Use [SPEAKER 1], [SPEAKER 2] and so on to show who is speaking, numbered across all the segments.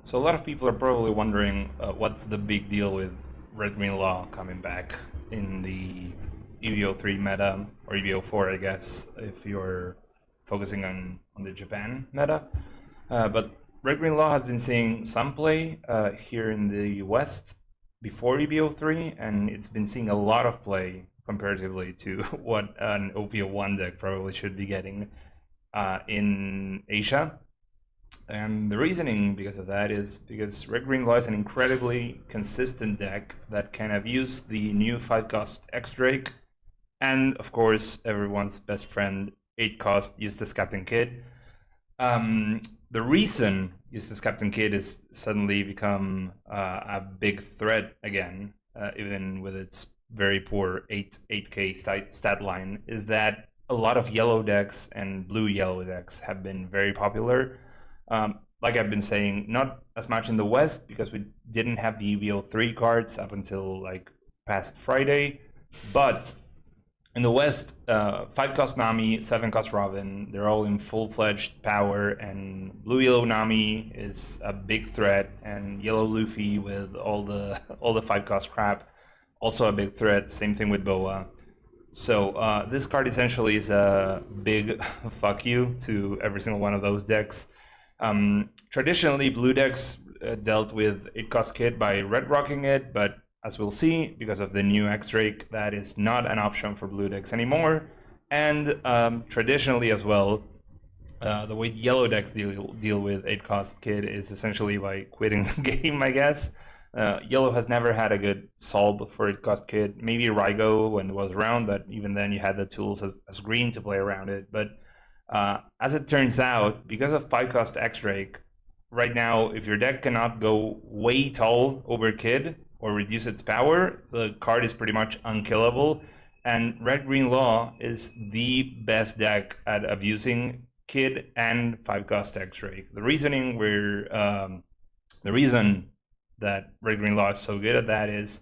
[SPEAKER 1] So a lot of people are probably wondering what's the big deal with Red Green Law coming back in the EB03 meta, or EB04, I guess, if you're focusing on the Japan meta. But Red Green Law has been seeing some play here in the West before EB03, and it's been seeing a lot of play comparatively to what an OP01 deck probably should be getting in Asia. And the reasoning because of that is because Red Green Law is an incredibly consistent deck that can have used the new 5-cost X Drake, and of course everyone's best friend 8-cost Eustace Captain Kidd. The reason Eustace Captain Kidd has suddenly become a big threat again, even with its very poor 8k stat line, is that a lot of yellow decks and blue-yellow decks have been very popular. Like I've been saying, not as much in the West because we didn't have the EB03 cards up until like past Friday, but in the West, 5-cost Nami, 7-cost Robin, they're all in full-fledged power, and blue-yellow Nami is a big threat, and yellow Luffy with all the 5-cost crap, also a big threat. Same thing with Boa. So this card essentially is a big fuck you to every single one of those decks. Traditionally, blue decks dealt with 8-cost Kid by red rocking it, but as we'll see, because of the new X-Drake, that is not an option for blue decks anymore. And traditionally as well, the way yellow decks deal with 8-cost Kid is essentially by quitting the game, I guess. Yellow has never had a good solve for 8-cost Kid. Maybe Rygo when it was around, but even then you had the tools as green to play around it. But as it turns out, because of 5-cost X-Drake, right now, if your deck cannot go way tall over Kid or reduce its power, the card is pretty much unkillable. And Red Green Law is the best deck at abusing Kid and 5-cost X-Drake. The reason that Red Green Law is so good at that is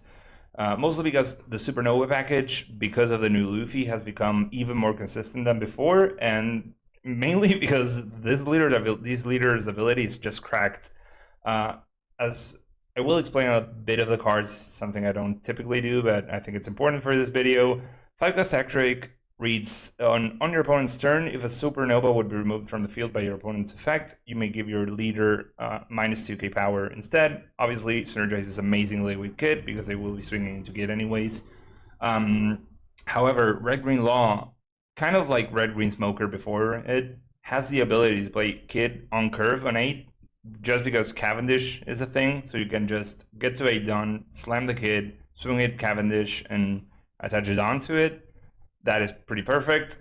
[SPEAKER 1] mostly because the Supernova package, because of the new Luffy, has become even more consistent than before, and mainly because these leaders' abilities just cracked. As I will explain a bit of the cards, something I don't typically do, but I think it's important for this video. 5-cost X-Drake reads, on your opponent's turn, if a Supernova would be removed from the field by your opponent's effect, you may give your leader minus 2k power instead. Obviously, synergizes amazingly with Kid because they will be swinging into Kid anyways. However, Red Green Law, kind of like Red Green Smoker before it, has the ability to play Kid on curve on 8, just because Cavendish is a thing, so you can just get to 8 done, slam the Kid, swing it Cavendish, and attach it onto it. That is pretty perfect.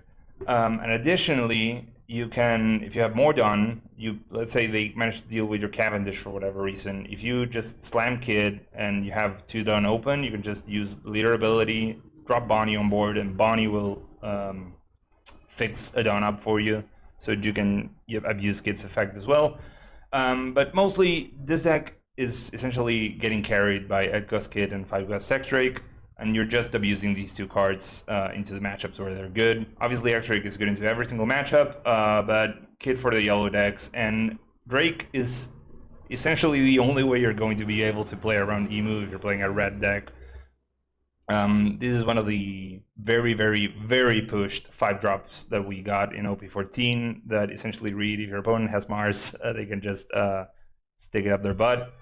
[SPEAKER 1] And additionally, you can, if you have more done, let's say they manage to deal with your Cavendish for whatever reason. If you just slam Kid and you have 2 done open, you can just use leader ability, drop Bonnie on board, and Bonnie will fix a done up for you, so you can abuse Kid's effect as well. But mostly, this deck is essentially getting carried by 8-cost Kid and 5-cost X-Drake, and you're just abusing these 2 cards into the matchups where they're good. Obviously, X-Drake is good into every single matchup, but Kid for the yellow decks, and Drake is essentially the only way you're going to be able to play around Emu if you're playing a red deck. This is one of the very, very, very pushed 5-drops that we got in OP14 that essentially read if your opponent has Mars, they can just stick it up their butt.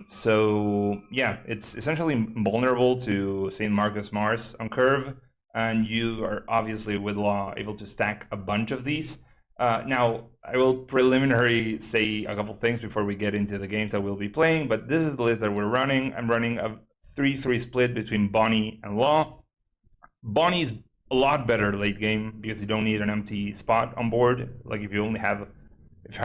[SPEAKER 1] So yeah, it's essentially vulnerable to St. Marcus Mars on curve, and you are obviously with Law able to stack a bunch of these. Now, I will preliminary say a couple things before we get into the games that we'll be playing, but this is the list that we're running. I'm running a 3-3 split between Bonnie and Law. Bonnie is a lot better late game because you don't need an empty spot on board. Like if you have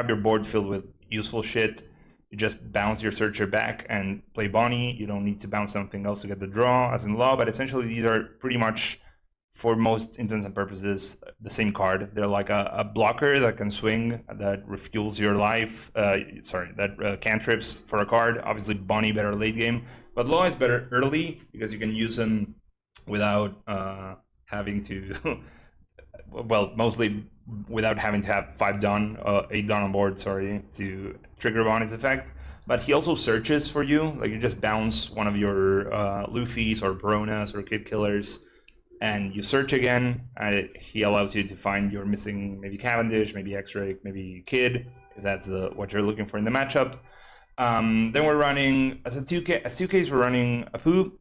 [SPEAKER 1] your board filled with useful shit, you just bounce your searcher back and play Bonnie. You don't need to bounce something else to get the draw, as in Law, but essentially these are pretty much, for most intents and purposes, the same card. They're like a blocker that can swing, that refuels your life, that cantrips for a card. Obviously Bonnie better late game, but Law is better early because you can use them without having to well, mostly without having to have 8 Dawn on board, sorry, to trigger Bonnie's effect. But he also searches for you, like you just bounce one of your Luffy's or Peronas or Kid Killers, and you search again, and he allows you to find your missing maybe Cavendish, maybe X-Ray, maybe Kid, if that's what you're looking for in the matchup. Then we're running, as 2Ks, we're running Apu,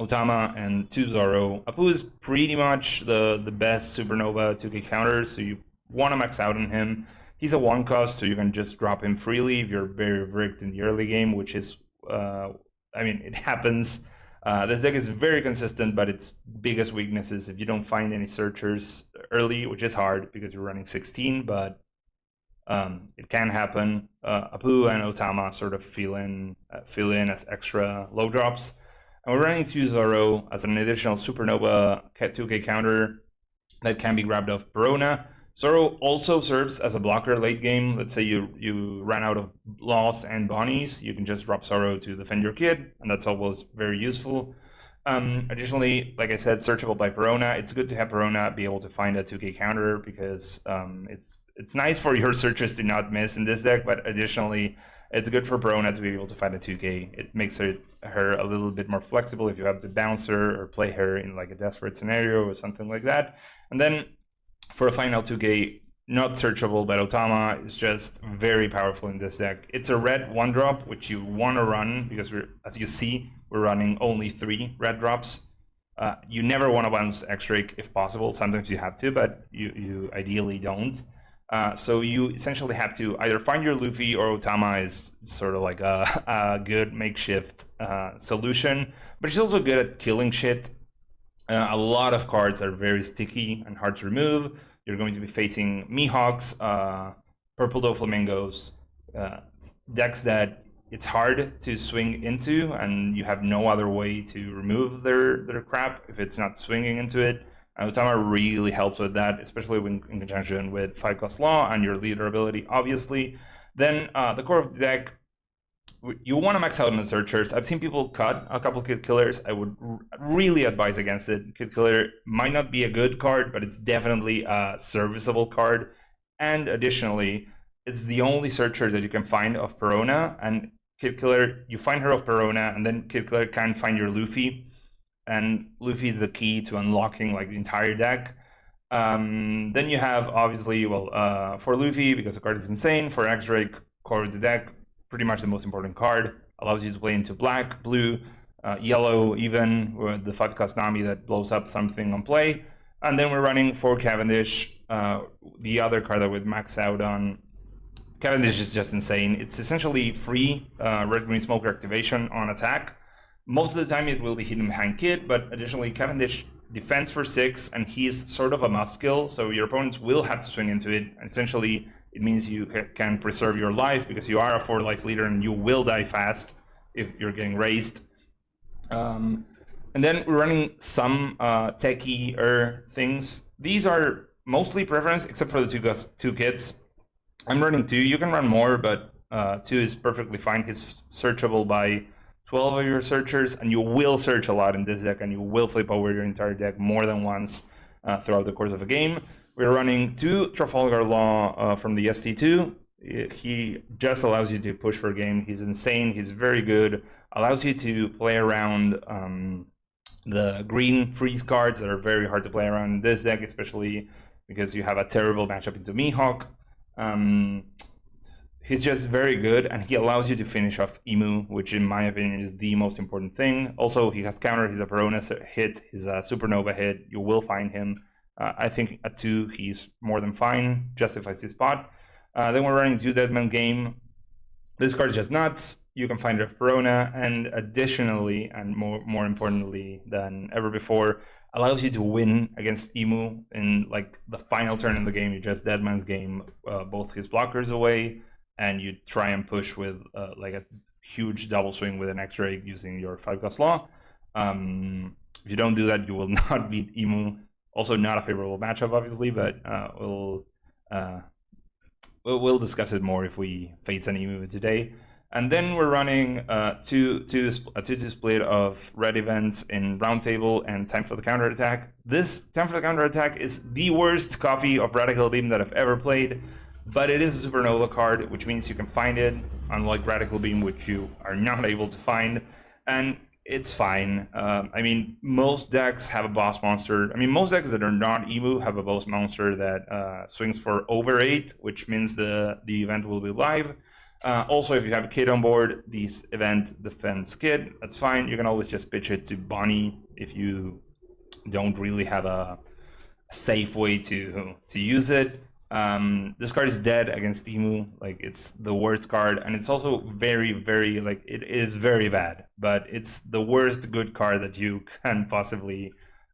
[SPEAKER 1] Otama, and 2 Zoro. Apu is pretty much the best Supernova 2K counter, so you want to max out on him. He's a 1 cost, so you can just drop him freely if you're very rigged in the early game, which is, it happens. This deck is very consistent, but its biggest weakness is if you don't find any searchers early, which is hard because you're running 16, but it can happen. Apu and Otama sort of fill in as extra low drops. And we're running 2 Zoro as an additional Supernova 2K counter that can be grabbed off Perona. Zoro also serves as a blocker late game. Let's say you ran out of Laws and Bonnies, you can just drop Zoro to defend your kid, and that's always very useful. Additionally, like I said, searchable by Perona. It's good to have Perona be able to find a 2K counter because it's nice for your searchers to not miss in this deck, but additionally, it's good for Perona to be able to find a 2K. It makes her a little bit more flexible if you have to bounce her or play her in like a desperate scenario or something like that. And then for a final 2K, not searchable, but Otama is just very powerful in this deck. It's a red 1-drop, which you want to run because as you see, we're running only 3 red drops. You never want to bounce X-Ray if possible. Sometimes you have to, but you ideally don't. So you essentially have to either find your Luffy, or Otama is sort of like a good makeshift solution, but she's also good at killing shit. A lot of cards are very sticky and hard to remove. You're going to be facing Mihawks, Purple Doflamingos, decks that it's hard to swing into, and you have no other way to remove their crap if it's not swinging into it. And Otama really helps with that, especially when in conjunction with 5-cost Law and your leader ability, obviously. Then the core of the deck, you want to max out on the searchers. I've seen people cut a couple Kid Killers. I would really advise against it. Kid Killer might not be a good card, but it's definitely a serviceable card. And additionally, it's the only searcher that you can find of Perona. And Kid Killer, you find her of Perona, and then Kid Killer can find your Luffy. And Luffy is the key to unlocking like the entire deck. Then you have obviously, for Luffy, because the card is insane, for X-Ray, core of the deck, pretty much the most important card. Allows you to play into black, blue, yellow, even with the 5-cost Nami that blows up something on play. And then we're running for Cavendish, the other card that would max out on. Cavendish is just insane. It's essentially free red green smoker activation on attack. Most of the time it will be hidden behind Kid, but additionally Cavendish defense for 6, and he's sort of a must kill, so your opponents will have to swing into it. Essentially, it means you can preserve your life because you are a 4-life leader and you will die fast if you're getting raised. And then we're running some techie things. These are mostly preference, except for the 2 kids. I'm running 2. You can run more, but 2 is perfectly fine. He's searchable by 12 of your searchers, and you will search a lot in this deck, and you will flip over your entire deck more than once throughout the course of a game. We're running 2 Trafalgar Law from the ST2. He just allows you to push for a game. He's insane. He's very good. Allows you to play around the green freeze cards that are very hard to play around in this deck, especially because you have a terrible matchup into Mihawk. He's just very good, and he allows you to finish off Emu, which in my opinion is the most important thing. Also, he has counter, he's a Perona hit, he's a Supernova hit, you will find him. I think at 2, he's more than fine, justifies his spot. Then we're running 2 Deadman Game. This card is just nuts. You can find it of Perona, and additionally, and more importantly than ever before, allows you to win against Emu in like the final turn in the game. You just Deadman's Game both his blockers away, and you try and push with like a huge double swing with an X-Ray using your 5-cost Law. If you don't do that, you will not beat Emu. Also not a favorable matchup, obviously, but we'll discuss it more if we face an Emu today. And then we're running a 2-2 split of red events in Roundtable and Time for the Counterattack. This Time for the Counterattack is the worst copy of Radical Beam that I've ever played, but it is a Supernova card, which means you can find it, unlike Radical Beam, which you are not able to find. And it's fine. I mean, most decks have a boss monster. I mean, most decks that are not Emu have a boss monster that swings for over 8, which means the event will be live. Also, if you have a kid on board, this event defends kid. That's fine. You can always just pitch it to Bonnie if you don't really have a safe way to use it. This card is dead against Emu. Like, it's the worst card, and it's also very, very, like, it is very bad, but it's the worst good card that you can possibly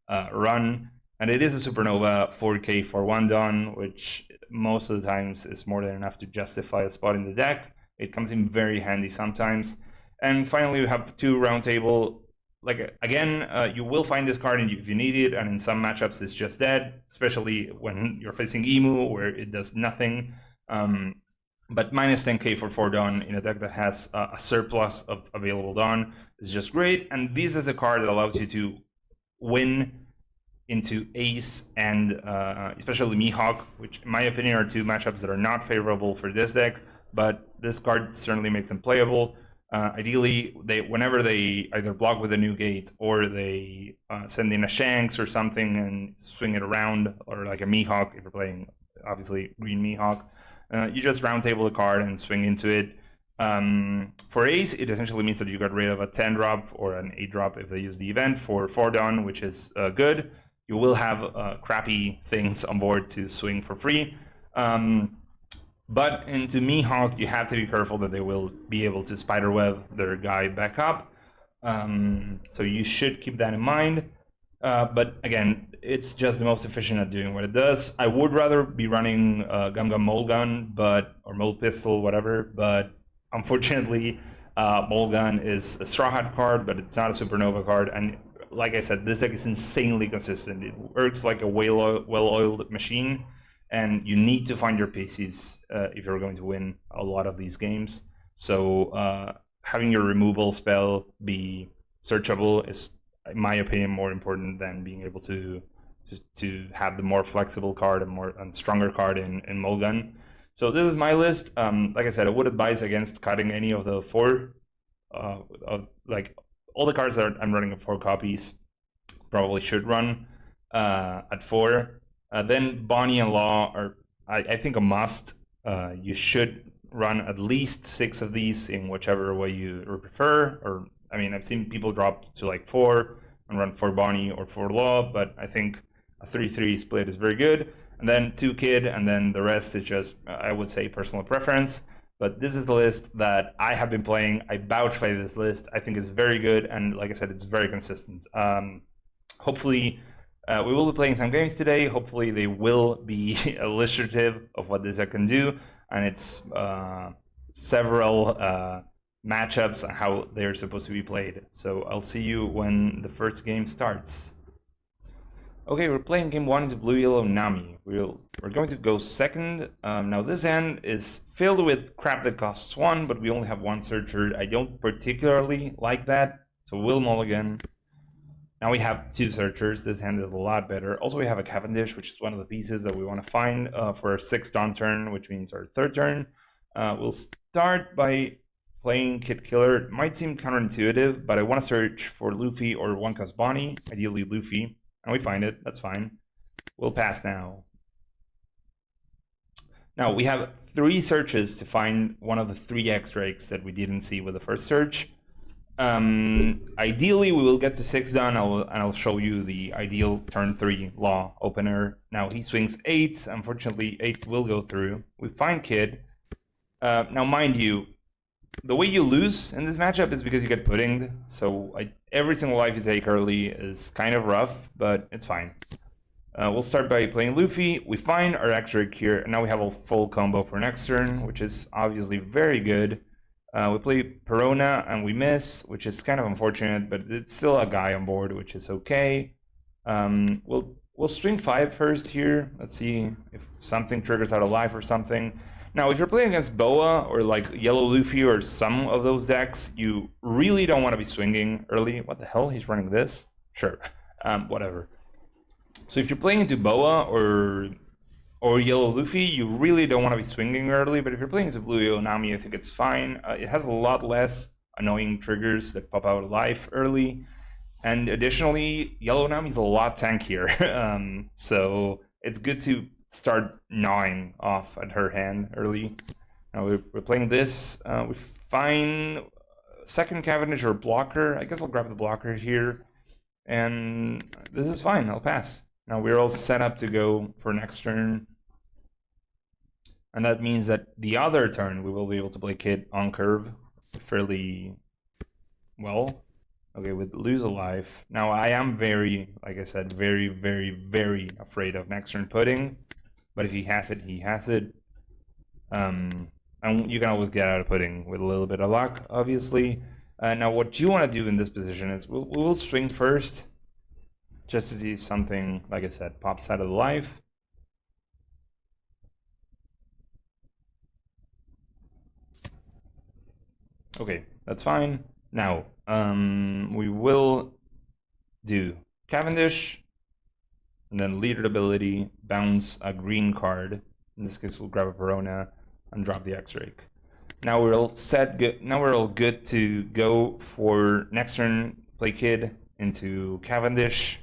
[SPEAKER 1] run. And it is a Supernova 4K for 1 Dawn, which most of the times is more than enough to justify a spot in the deck. It comes in very handy sometimes. And finally, we have 2 Roundtable. Like, again, you will find this card if you need it, and in some matchups it's just dead, especially when you're facing Emu, where it does nothing. But minus 10k for 4 Dawn in a deck that has a surplus of available Dawn is just great. And this is the card that allows you to win into Ace and especially Mihawk, which in my opinion are 2 matchups that are not favorable for this deck, but this card certainly makes them playable. Ideally, whenever they either block with a new gate or they send in a Shanks or something and swing it around, or like a Mihawk if you're playing obviously green Mihawk, you just Roundtable the card and swing into it. For Ace, it essentially means that you got rid of a 10 drop or an 8 drop if they use the event for 4 Dawn, which is good. You will have crappy things on board to swing for free. But into Mihawk, you have to be careful that they will be able to spiderweb their guy back up. So you should keep that in mind. But again, it's just the most efficient at doing what it does. I would rather be running Gum Gum Mold Gun, or Mold Pistol, whatever. But unfortunately, Mold Gun is a Straw Hat card, but it's not a Supernova card. And like I said, this deck is insanely consistent. It works like a well-oiled machine. And you need to find your pieces if you're going to win a lot of these games. So having your removal spell be searchable is, in my opinion, more important than being able to have the more flexible card and stronger card in Mulligan. So this is my list. Like I said, I would advise against cutting any of the 4. Like all the cards that I'm running at 4 copies probably should run at 4. Then Bonnie and Law are, I think, a must. You should run at least 6 of these in whichever way you prefer. Or, I mean, I've seen people drop to like 4 and run 4 Bonnie or 4 Law, but I think a 3-3 split is very good. And then 2 Kid, and then the rest is just, I would say, personal preference. But this is the list that I have been playing. I vouch by this list. I think it's very good, and like I said, it's very consistent. Hopefully, we will be playing some games today. Hopefully they will be illustrative of what this deck can do, and it's several matchups and how they're supposed to be played. So I'll see you when the first game starts. Okay, we're playing game 1 into Blue-Yellow Nami. We're going to go second. Now this hand is filled with crap that costs 1, but we only have 1 searcher. I don't particularly like that, so we'll mulligan. Now we have 2 searchers. This hand is a lot better. Also, we have a Cavendish, which is one of the pieces that we want to find for our 6th Dawn turn, which means our 3rd turn. We'll start by playing Kid Killer. It might seem counterintuitive, but I want to search for Luffy or One Cuss Bonnie, ideally Luffy, and we find it. That's fine. We'll pass now. Now, we have 3 searches to find one of the 3 X-Drakes that we didn't see with the first search. Ideally, we will get to 6 done, and I'll show you the ideal turn 3 Law opener. Now, he swings 8. Unfortunately, 8 will go through. We find Kid. Now, mind you, the way you lose in this matchup is because you get puddinged. So every single life you take early is kind of rough, but it's fine. We'll start by playing Luffy. We find our X-Drake here, and now we have a full combo for next turn, which is obviously very good. We play Perona and we miss, which is kind of unfortunate, but it's still a guy on board, which is okay. We'll swing 5 first here. Let's see if something triggers out a life or something. Now, if you're playing against Boa or like Yellow Luffy or some of those decks, you really don't want to be swinging early. What the hell? He's running this? Sure. Whatever. So if you're playing into Boa or Yellow Luffy, you really don't want to be swinging early. But if you're playing into Blue UY Nami, I think it's fine. It has a lot less annoying triggers that pop out alive early. And additionally, Yellow Nami is a lot tankier. So it's good to start gnawing off at her hand early. Now we're playing this. We find second Cavendish or blocker. I guess I'll grab the blocker here. And this is fine. I'll pass. Now we're all set up to go for next turn. And that means that the other turn we will be able to play Kid on curve fairly well. Okay, with lose a life. Now I am very, like I said, very, very, very afraid of next turn pudding. But if he has it, he has it. And you can always get out of pudding with a little bit of luck, obviously. Now what you want to do in this position is we'll swing first. Just to see if something, like I said, pops out of the life. Okay, that's fine. Now, we will do Cavendish, and then leader ability, bounce a green card. In this case, we'll grab a Verona and drop the X-Rake. Now we're all set. Good. Now we're all good to go for next turn. Play Kid into Cavendish,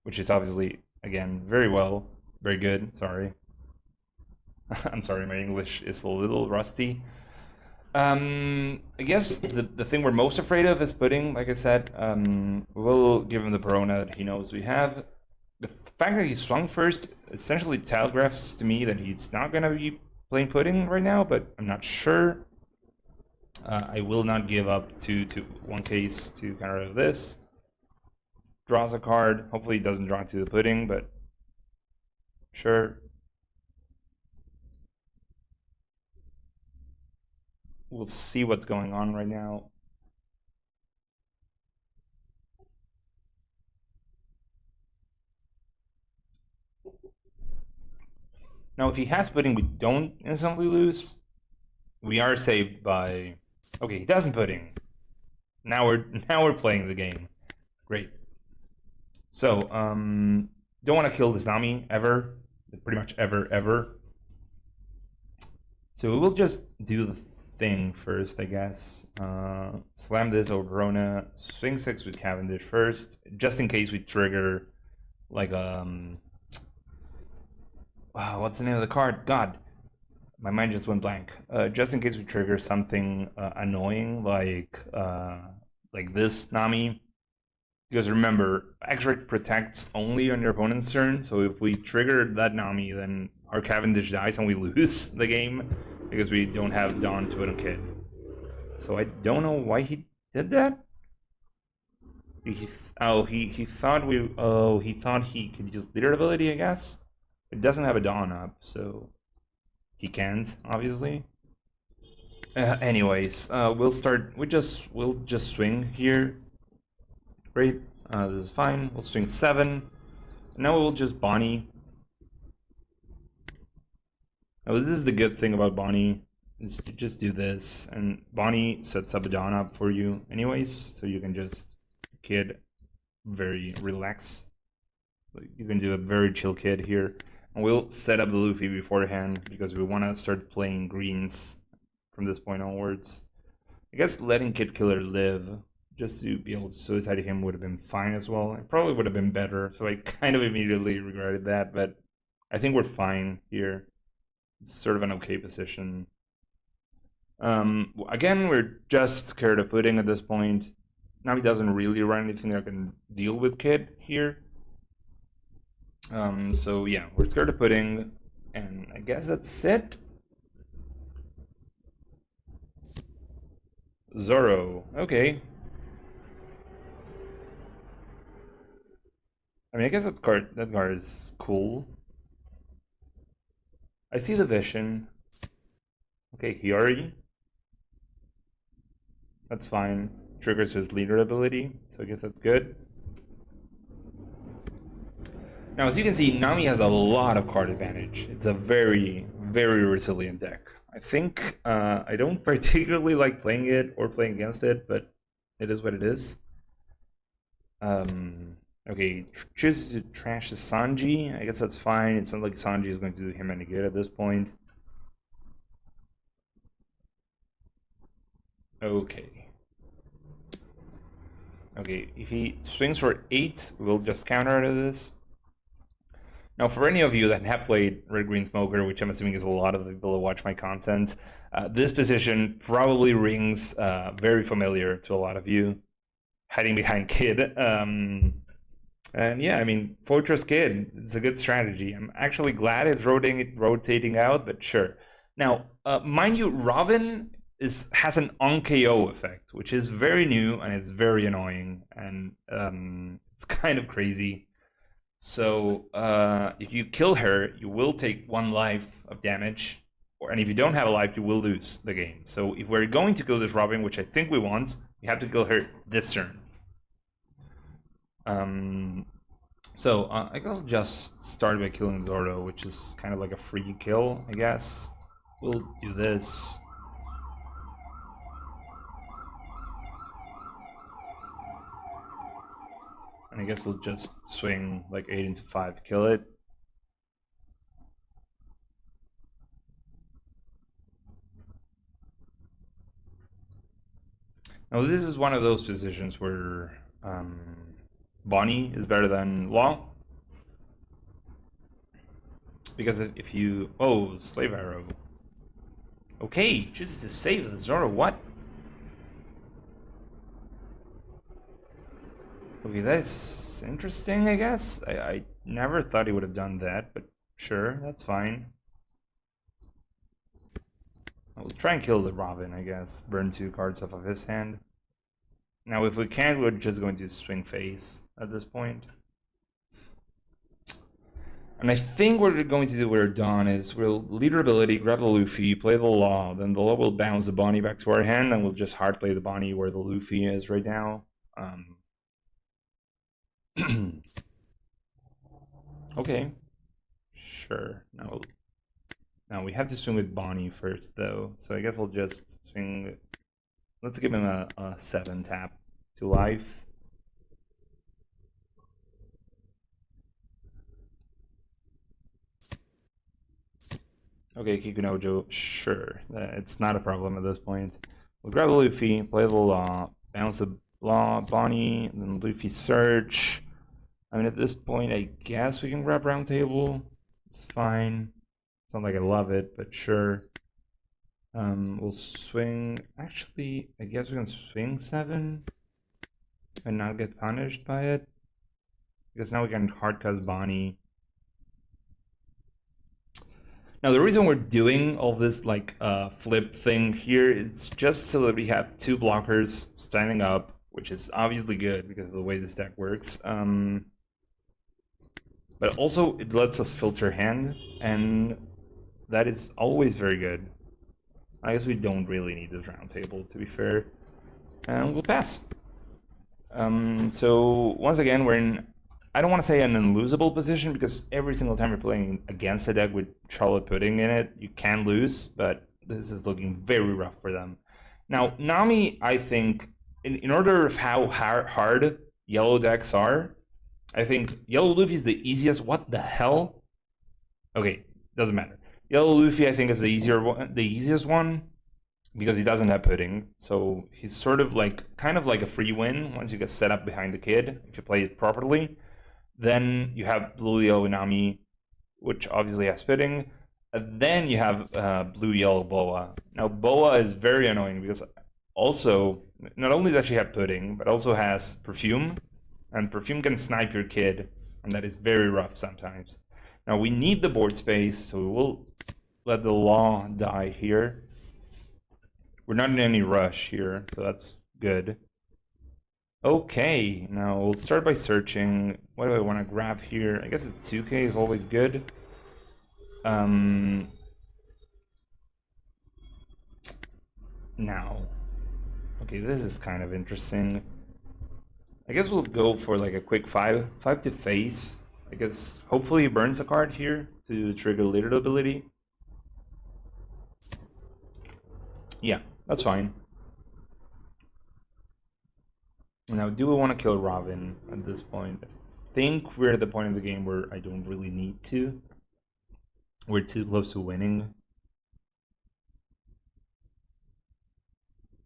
[SPEAKER 1] which is obviously again very good. Sorry, I'm sorry. My English is a little rusty. I guess the thing we're most afraid of is pudding, like I said. We'll give him the Verona that he knows we have. The fact that he swung first essentially telegraphs to me that he's not going to be playing pudding right now, but I'm not sure. I will not give up to one case to counter this. Draws a card. Hopefully he doesn't draw to the pudding, but sure. We'll see what's going on right now. Now, if he has pudding, we don't instantly lose. We are saved by... Okay, he doesn't pudding. Now we're playing the game. Great. So, don't want to kill this Nami ever. Pretty much ever. So we will just do the thing first, I guess. Slam this over Verona. Swing 6 with Cavendish first, just in case we trigger like wow, what's the name of the card? God, my mind just went blank. Just in case we trigger something annoying like this Nami. Because remember, X-Rake protects only on your opponent's turn, so if we trigger that Nami, then our Cavendish dies and we lose the game because we don't have Dawn to put on Kid. So I don't know why he did that. He thought he could use leader ability, I guess. It doesn't have a Dawn up, so he can't, obviously. Anyways, we'll just swing here. Great, this is fine. We'll swing 7. Now we'll just Bonnie. Now this is the good thing about Bonnie, is you just do this, and Bonnie sets up a Dawn up for you anyways, so you can just Kid very relax. You can do a very chill Kid here. And we'll set up the Luffy beforehand because we want to start playing greens from this point onwards. I guess letting Kid Killer live just to be able to suicide him would have been fine as well. It probably would have been better, so I kind of immediately regretted that, but I think we're fine here. It's sort of an okay position. Again, we're just scared of pudding at this point. Nami doesn't really run anything that can deal with Kid here. So yeah, we're scared of pudding, and I guess that's it. Zoro, okay. I mean, I guess that card is cool. I see the vision. Okay, Hiyori. That's fine. Triggers his leader ability, so I guess that's good. Now, as you can see, Nami has a lot of card advantage. It's a very, very resilient deck. I think I don't particularly like playing it or playing against it, but it is what it is. Okay, choose to trash the Sanji. I guess that's fine. It's not like Sanji is going to do him any good at this point. Okay. Okay, if he swings for 8, we'll just counter to this. Now, for any of you that have played Red Green Smoker, which I'm assuming is a lot of the people who watch my content, this position probably rings very familiar to a lot of you. Hiding behind Kid. And yeah, I mean, Fortress Kid, it's a good strategy. I'm actually glad it's rotating out, but sure. Now, mind you, Robin has an on-KO effect, which is very new and it's very annoying, and it's kind of crazy. So if you kill her, you will take 1 life of damage, and if you don't have a life, you will lose the game. So if we're going to kill this Robin, which I think we want, we have to kill her this turn. So I guess I'll just start by killing Zordo, which is kind of like a free kill, I guess. We'll do this. And I guess we'll just swing like 8 into 5, kill it. Now this is one of those positions where Bonnie is better than Law. Because if you... Oh, Slave Arrow. Okay, just to save the Zoro, what? Okay, that's interesting, I guess. I never thought he would have done that, but sure, that's fine. I'll try and kill the Robin, I guess. Burn 2 cards off of his hand. Now, if we can't, we're just going to swing face at this point. And I think what we're going to do with our Dawn is we'll leader ability, grab the Luffy, play the Law, then the Law will bounce the Bonnie back to our hand, and we'll just hard play the Bonnie where the Luffy is right now. Okay, sure. Now we have to swing with Bonnie first, though. So I guess we'll just swing. Let's give him a 7 tap to life. Okay, Kikunojo, sure. It's not a problem at this point. We'll grab the Luffy, play the Law, bounce the Law, Bonnie, then Luffy search. I mean, at this point, I guess we can grab Round Table. It's fine. It's not like I love it, but sure. We'll swing. Actually, I guess we can swing 7 and not get punished by it. Because now we can hard cast Bonnie. Now, the reason we're doing all this like flip thing here, it's just so that we have 2 blockers standing up, which is obviously good because of the way this deck works. But also, it lets us filter hand, and that is always very good. I guess we don't really need this Round Table, to be fair. And we'll pass. So, once again, we're in, I don't want to say an unlosable position, because every single time you're playing against a deck with Charlotte Pudding in it, you can lose, but this is looking very rough for them. Now, Nami, I think, in order of how hard yellow decks are, I think Yellow Luffy is the easiest. What the hell? Okay, doesn't matter. Yellow Luffy, I think, is the easiest one because he doesn't have Pudding. So he's sort of like, kind of like a free win once you get set up behind the Kid, if you play it properly. Then you have Blue Yellow Nami, which obviously has Pudding. And then you have Blue Yellow Boa. Now, Boa is very annoying because also, not only does she have Pudding, but also has Perfume. And Perfume can snipe your Kid, and that is very rough sometimes. Now, we need the board space, so we will let the Law die here. We're not in any rush here, so that's good. Okay, now we'll start by searching. What do I want to grab here? I guess a 2K is always good. Now, okay, this is kind of interesting. I guess we'll go for like a quick 5 to face. I guess hopefully he burns a card here to trigger later ability. Yeah, that's fine. Now, do we want to kill Robin at this point? I think we're at the point of the game where I don't really need to. We're too close to winning.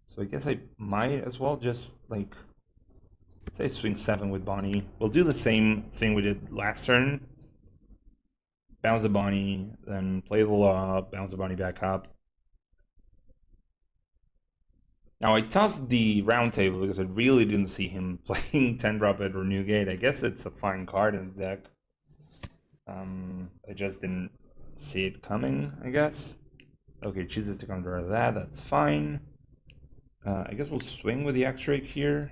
[SPEAKER 1] So I guess I might as well just, like, say swing 7 with Bonnie. We'll do the same thing we did last turn. Bounce the Bonnie, then play the law, bounce the Bonnie back up. Now I tossed the round table because I really didn't see him playing 10-drop it or Newgate. I guess it's a fine card in the deck. I just didn't see it coming, I guess. Okay, chooses to counter that, that's fine. I guess we'll swing with the X-Rake here.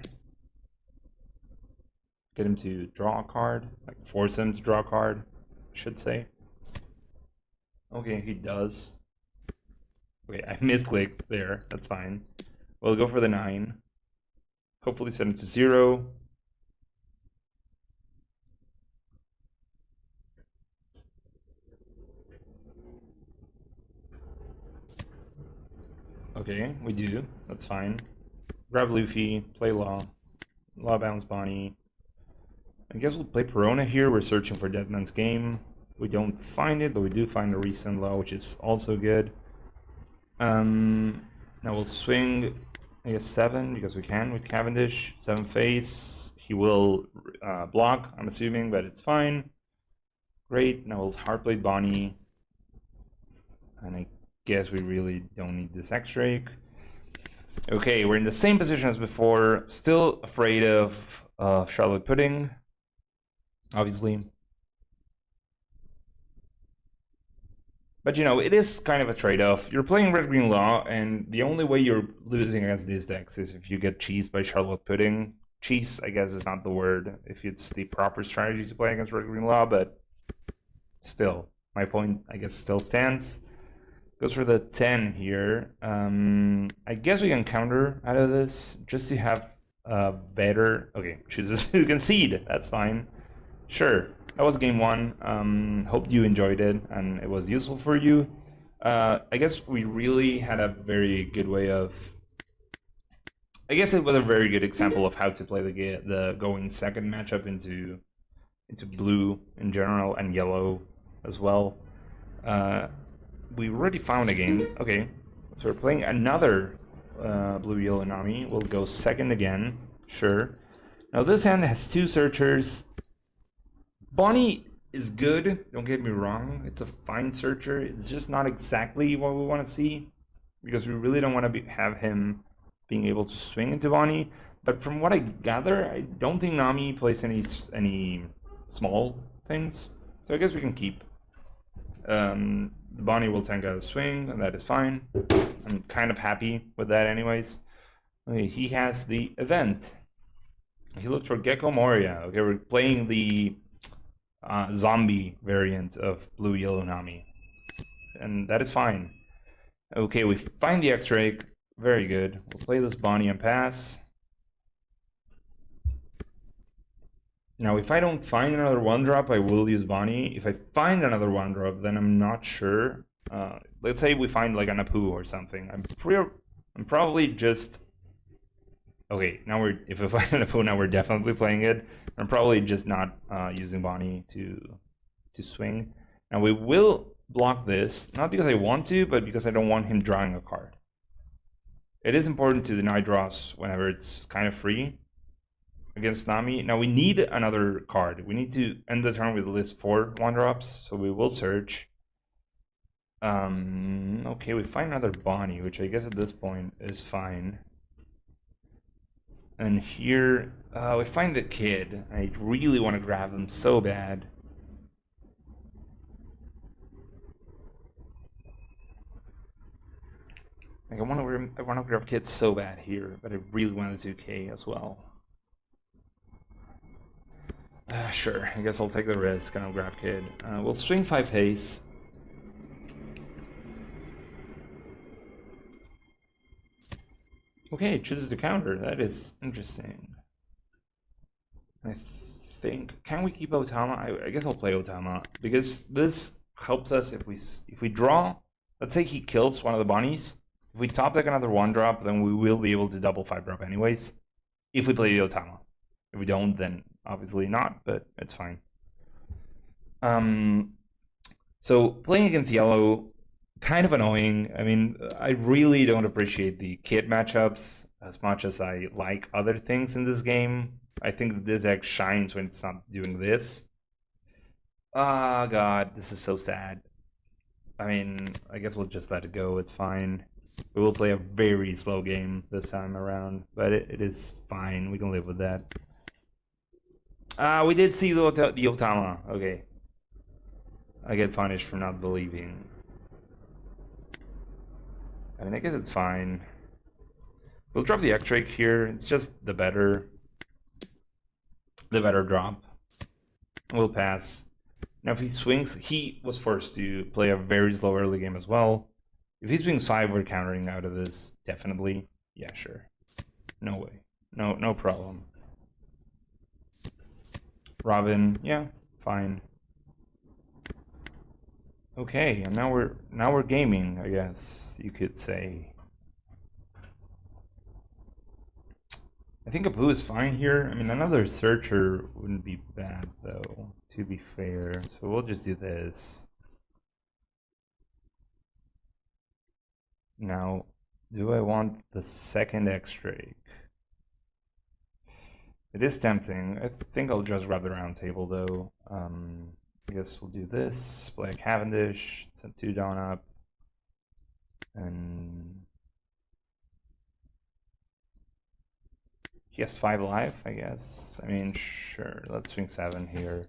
[SPEAKER 1] Get him to draw a card, like force him to draw a card, I should say. Okay, he does. Okay, I misclicked there, that's fine. We'll go for the 9. Hopefully set him to 0. Okay, we do. That's fine. Grab Luffy, play Law. Law bounce Bonnie. I guess we'll play Perona here. We're searching for Dead Man's Game. We don't find it, but we do find a recent Law, which is also good. Now we'll swing, I guess, 7, because we can with Cavendish. 7 face. He will block, I'm assuming, but it's fine. Great. Now we'll Heartblade Bonnie. And I guess we really don't need this X-Rake. Okay, we're in the same position as before. Still afraid of Charlotte Pudding, obviously. But you know, it is kind of a trade-off. You're playing Red-Green Law, and the only way you're losing against these decks is if you get cheesed by Charlotte Pudding. Cheese, I guess, is not the word if it's the proper strategy to play against Red-Green Law, but still, my point, I guess, still stands. Goes for the 10 here. I guess we can counter out of this just to have better. Okay, chooses to concede. That's fine. Sure, that was game 1. Hope you enjoyed it and it was useful for you. I guess we really had a very good way of. I guess it was a very good example of how to play the going second matchup into blue in general and yellow as well. We already found a game. Okay, so we're playing another blue-yellow Nami. We'll go second again. Sure. Now this hand has 2 searchers. Bonnie is good, don't get me wrong. It's a fine searcher. It's just not exactly what we want to see, because we really don't want to have him being able to swing into Bonnie. But from what I gather, I don't think Nami plays any small things. So I guess we can keep. The Bonnie will tank out a swing, and that is fine. I'm kind of happy with that anyways. Okay, he has the event. He looked for Gecko Moria. Okay, we're playing the zombie variant of blue-yellow Nami. And that is fine. Okay, we find the X-Rake. Very good. We'll play this Bonnie and pass. Now, if I don't find another 1-drop, I will use Bonnie. If I find another 1-drop, then I'm not sure. Let's say we find like an Apu or something. I'm probably just. Okay, now if we find an Apu, now we're definitely playing it. I'm probably just not using Bonnie to swing. Now we will block this, not because I want to, but because I don't want him drawing a card. It is important to deny draws whenever it's kind of free against Nami. Now we need another card. We need to end the turn with at least 4 1-drops, so we will search. Okay, we find another Bonnie, which I guess at this point is fine. And here, we find the kid. I really want to grab him so bad. Like I want to grab kid so bad here, but I really want to do K as well. Sure, I guess I'll take the risk and I'll grab kid. We'll swing 5 haste. Okay, it chooses to counter. That is interesting. I think, can we keep Otama? I guess I'll play Otama because this helps us if we draw. Let's say he kills one of the bunnies. If we top deck another 1-drop, then we will be able to double 5-drop anyways. If we play the Otama. If we don't, then obviously not, but it's fine. So playing against yellow, kind of annoying. I mean, I really don't appreciate the kid matchups as much as I like other things in this game. I think this deck shines when it's not doing this. Ah, God, this is so sad. I mean, I guess we'll just let it go. It's fine. We will play a very slow game this time around, but it is fine. We can live with that. We did see the Otama. Okay. I get punished for not believing. I mean, I guess it's fine. We'll drop the X-Drake here. It's just the better drop. We'll pass. Now, if he swings, he was forced to play a very slow early game as well. If he swings 5, we're countering out of this. Definitely. Yeah, sure. No way. No problem. Robin, yeah, fine. Okay, and now we're gaming, I guess you could say. I think Apu is fine here. I mean, another searcher wouldn't be bad though, to be fair. So we'll just do this. Now, do I want the second X-Drake? It is tempting. I think I'll just grab the round table though. I guess we'll do this, play a Cavendish, send 2 down up, and he has 5 life, I guess. I mean, sure, let's swing 7 here.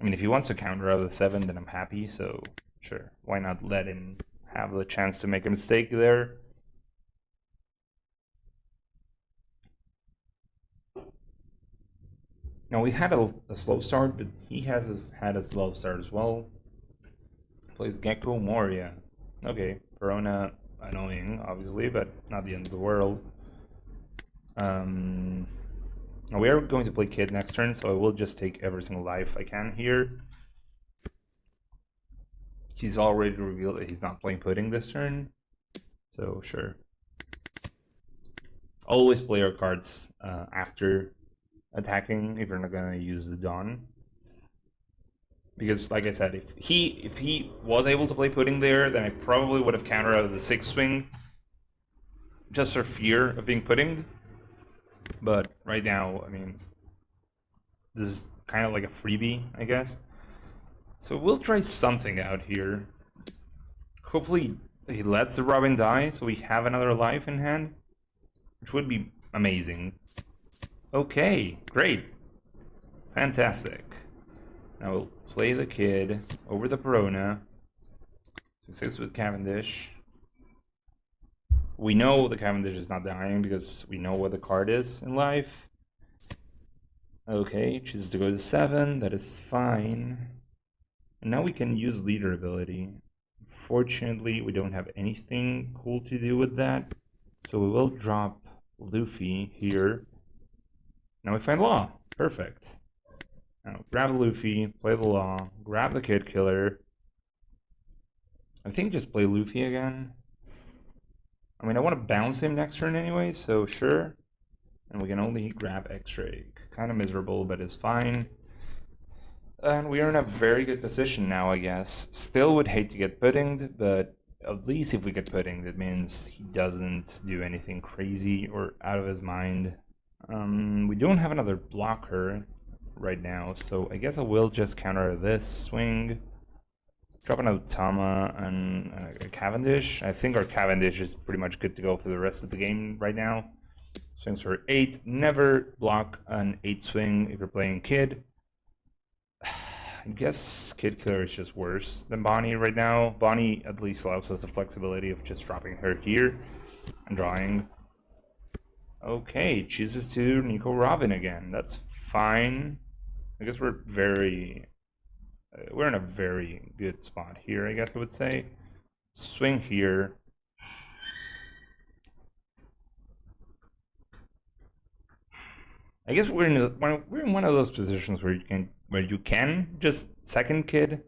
[SPEAKER 1] I mean, if he wants to counter out of the 7, then I'm happy, so sure, why not let him have the chance to make a mistake there. Now, we had a slow start, but he had a slow start as well. Plays Gecko Moria. Okay, Verona, annoying, obviously, but not the end of the world. We are going to play Kid next turn, so I will just take every single life I can here. He's already revealed that he's not playing Pudding this turn, so sure. Always play your cards after attacking if you're not gonna use the Dawn, because like I said, if he was able to play Pudding there, then I probably would have countered out of the 6 swing just for fear of being puddinged. But right now, I mean, this is kind of like a freebie, I guess. So we'll try something out here. Hopefully he lets the Robin die so we have another life in hand, which would be amazing. Okay, great. Fantastic. Now we'll play the Kid over the Perona. 6 with Cavendish. We know the Cavendish is not dying because we know what the card is in life. Okay, chooses to go to 7. That is fine. And now we can use leader ability. Fortunately, we don't have anything cool to do with that. So we will drop Luffy here. Now we find Law. Perfect. Now grab Luffy, play the Law, grab the Kid Killer. I think just play Luffy again. I mean, I want to bounce him next turn anyway, so sure. And we can only grab X-Drake. Kind of miserable, but it's fine. And we are in a very good position now, I guess. Still would hate to get puddinged, but at least if we get puddinged, it means he doesn't do anything crazy or out of his mind. We don't have another blocker right now, so I guess I will just counter this swing. Drop an Otama and a Cavendish. I think our Cavendish is pretty much good to go for the rest of the game right now. Swings for 8. Never block an 8 swing if you're playing Kid. I guess Kid Killer is just worse than Bonnie right now. Bonnie at least allows us the flexibility of just dropping her here and drawing. Okay, chooses to Nico Robin again. That's fine. I guess we're in a very good spot here, I guess I would say. Swing here. I guess we're in one of those positions where you can just second kid.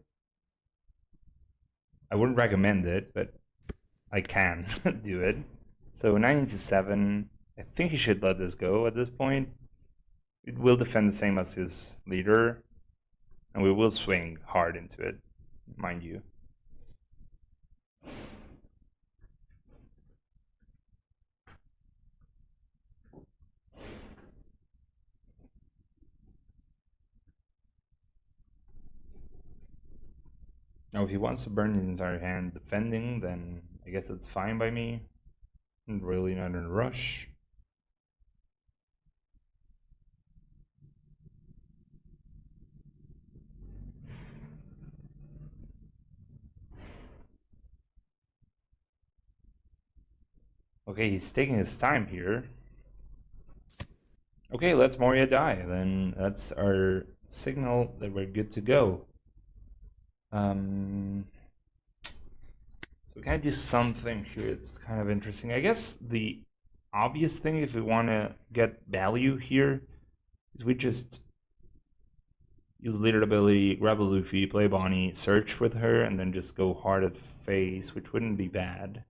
[SPEAKER 1] I wouldn't recommend it, but I can do it. So 9 to 7. I think he should let this go at this point. It will defend the same as his leader, and we will swing hard into it, mind you. Now, if he wants to burn his entire hand defending, then I guess it's fine by me. I'm really not in a rush. Okay, he's taking his time here. Okay, let's Moria die. Then that's our signal that we're good to go. So we can do something here. It's kind of interesting. I guess the obvious thing, if we want to get value here, is we just use leader ability, grab a Luffy, play Bonnie, search with her, and then just go hard at face, which wouldn't be bad.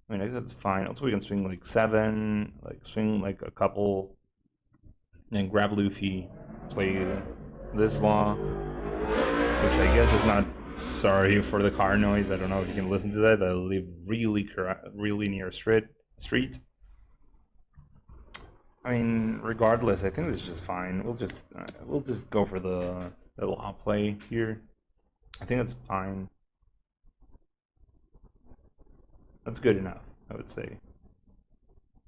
[SPEAKER 1] I mean, I guess that's fine. Also, we can swing like 7, like swing like a couple, and then grab Luffy, play this law, which I guess is not. Sorry for the car noise. I don't know if you can listen to that, but I live really near street. I mean, regardless, I think this is just fine. We'll just go for the law play here. I think that's fine. That's good enough, I would say.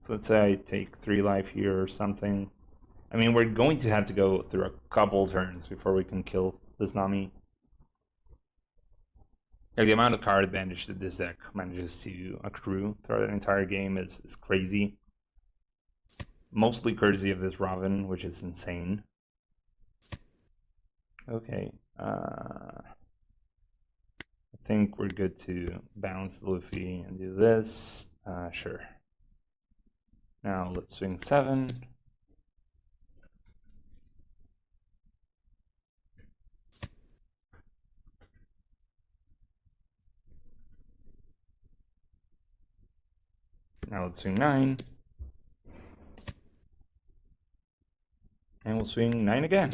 [SPEAKER 1] So let's say I take 3 life here or something. I mean, we're going to have to go through a couple turns before we can kill this Nami. Like, the amount of card advantage that this deck manages to accrue throughout an entire game is crazy. Mostly courtesy of this Robin, which is insane. Okay. I think we're good to bounce Luffy and do this. Sure. Now let's swing 7. Now let's swing 9. And we'll swing 9 again.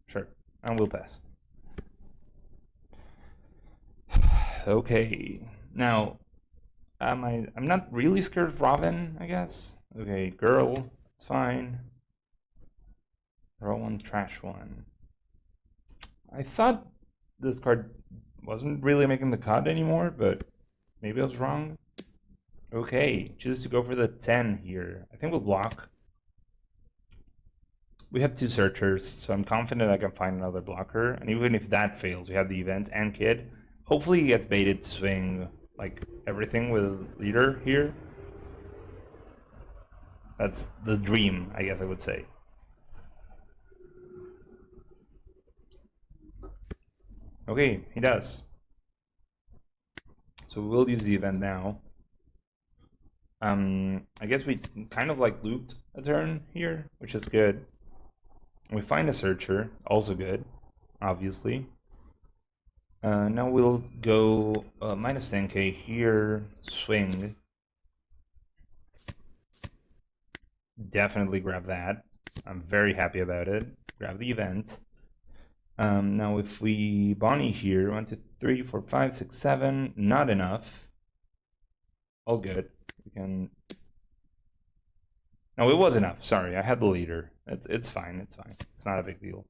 [SPEAKER 1] Sure. And we'll pass. Okay. Now, I'm not really scared of Robin, I guess. Okay, girl, it's fine. Draw 1, trash 1. I thought this card wasn't really making the cut anymore, but maybe I was wrong. Okay, choose to go for the 10 here. I think we'll block. We have 2 searchers, so I'm confident I can find another blocker. And even if that fails, we have the event and kid. Hopefully he gets baited to swing like everything with leader here. That's the dream, I guess I would say. Okay, he does. So we'll use the event now. I guess we kind of like looped a turn here, which is good. We find a searcher, also good, obviously. Now we'll go minus 10k here, swing. Definitely grab that. I'm very happy about it. Grab the event. Now if we Bonnie here, 1, 2, 3, 4, 5, 6, 7, not enough. All good. We can. No, it was enough. Sorry, I had the leader. It's fine. It's fine. It's not a big deal.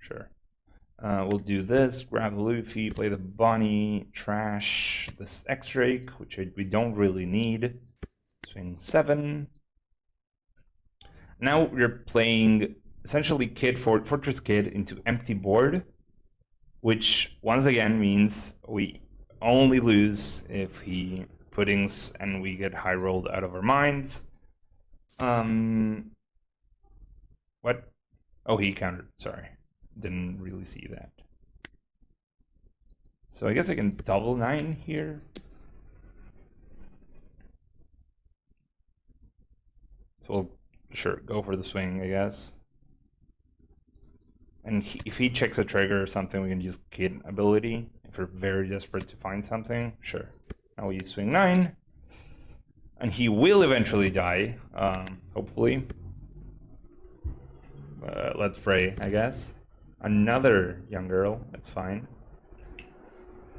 [SPEAKER 1] Sure. We'll do this. Grab the Luffy, play the Bonnie, trash this X-Drake, which we don't really need. Swing 7. Now we're playing essentially Fortress Kid into empty board, which once again means we only lose if he puddings and we get high rolled out of our minds. What? Oh, he countered. Sorry. Didn't really see that. So I guess I can double 9 here. So we'll sure go for the swing, I guess. And if he checks a trigger or something, we can use kid ability. If we're very desperate to find something, sure. Now we swing 9. And he will eventually die, hopefully. Let's pray, I guess. Another young girl, that's fine.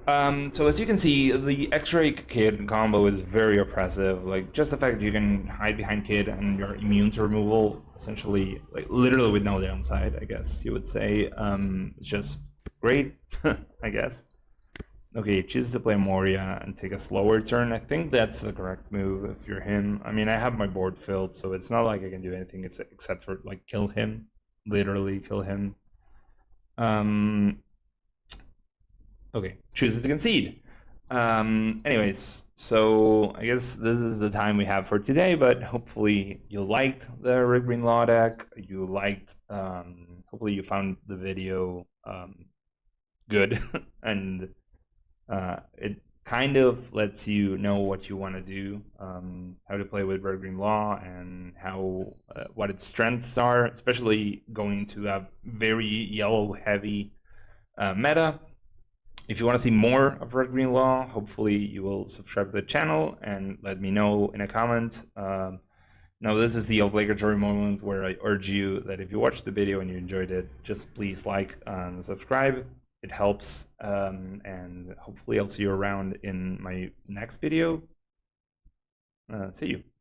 [SPEAKER 1] So as you can see, the X-Ray Kid combo is very oppressive. Like, just the fact that you can hide behind Kid and you're immune to removal, essentially, like, literally with no downside, I guess you would say. It's just great, I guess. Okay, chooses to play Moria and take a slower turn. I think that's the correct move if you're him. I mean, I have my board filled, so it's not like I can do anything except for, like, kill him. Literally kill him. Okay, chooses to concede. Anyways, so I guess this is the time we have for today, but hopefully you liked the Red Green Law deck. You liked, hopefully you found the video good, and it kind of lets you know what you want to do, how to play with Red Green Law, and how what its strengths are, especially going into a very yellow heavy meta. If you want to see more of Red Green Law, hopefully you will subscribe to the channel and let me know in a comment. Now this is the obligatory moment where I urge you that if you watched the video and you enjoyed it, just please like and subscribe. It helps, and hopefully I'll see you around in my next video. See you.